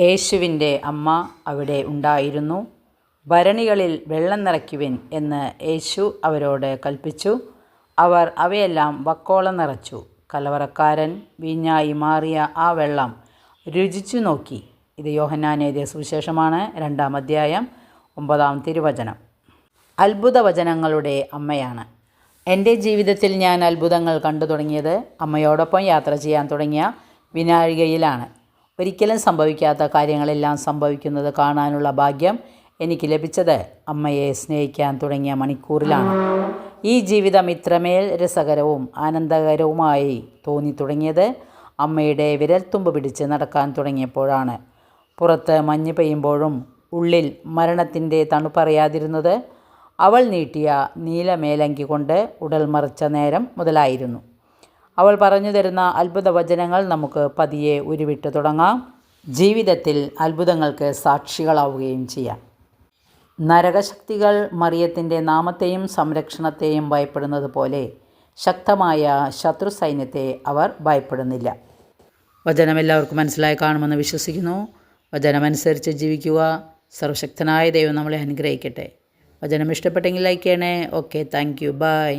യേശുവിൻ്റെ അമ്മ അവിടെ ഉണ്ടായിരുന്നു. ഭരണികളിൽ വെള്ളം നിറയ്ക്കുവിൻ എന്ന് യേശു അവരോട് കൽപ്പിച്ചു. അവർ അവയെല്ലാം വക്കോളം നിറച്ചു. കലവറക്കാരൻ വീഞ്ഞായി മാറിയ ആ വെള്ളം രുചിച്ചു നോക്കി. ഇത് യോഹന്നാൻ എഴുതിയ സുവിശേഷമാണ്, 2-ാം അധ്യായം 9-ാം തിരുവചനം. അത്ഭുത വചനങ്ങളുടെ അമ്മയാണ്. എൻ്റെ ജീവിതത്തിൽ ഞാൻ അത്ഭുതങ്ങൾ കണ്ടു തുടങ്ങിയത് അമ്മയോടൊപ്പം യാത്ര ചെയ്യാൻ തുടങ്ങിയ വിനാഴികയിലാണ്. ഒരിക്കലും സംഭവിക്കാത്ത കാര്യങ്ങളെല്ലാം സംഭവിക്കുന്നത് കാണാനുള്ള ഭാഗ്യം എനിക്ക് ലഭിച്ചത് അമ്മയെ സ്നേഹിക്കാൻ തുടങ്ങിയ മണിക്കൂറിലാണ്. ഈ ജീവിതം ഇത്രമേൽ രസകരവും ആനന്ദകരവുമായി തോന്നി തുടങ്ങിയത് അമ്മയുടെ വിരൽത്തുമ്പ് പിടിച്ച് നടക്കാൻ തുടങ്ങിയപ്പോഴാണ്. പുറത്ത് മഞ്ഞ് പെയ്യുമ്പോഴും ഉള്ളിൽ മരണത്തിൻ്റെ തണുപ്പറിയാതിരുന്നത് അവൾ നീട്ടിയ നീലമേലങ്കി കൊണ്ട് ഉടൽ മറച്ച നേരം മുതലായിരുന്നു. അവൾ പറഞ്ഞു തരുന്ന അത്ഭുത വചനങ്ങൾ നമുക്ക് പതിയെ ഉരുവിട്ട് തുടങ്ങാം. ജീവിതത്തിൽ അത്ഭുതങ്ങൾക്ക് സാക്ഷികളാവുകയും ചെയ്യാം. നരകശക്തികൾ മറിയത്തിൻ്റെ നാമത്തെയും സംരക്ഷണത്തെയും ഭയപ്പെടുന്നത് പോലെ ശക്തമായ ശത്രു സൈന്യത്തെ അവർ ഭയപ്പെടുന്നില്ല. വചനം എല്ലാവർക്കും മനസ്സിലായി കാണുമെന്ന് വിശ്വസിക്കുന്നു. വചനമനുസരിച്ച് ജീവിക്കുക. സർവശക്തനായ ദൈവം നമ്മളെ അനുഗ്രഹിക്കട്ടെ. വചനം ഇഷ്ടപ്പെട്ടെങ്കിൽ ലൈക്ക് ചെയ്യണേ. Okay, thank you, by.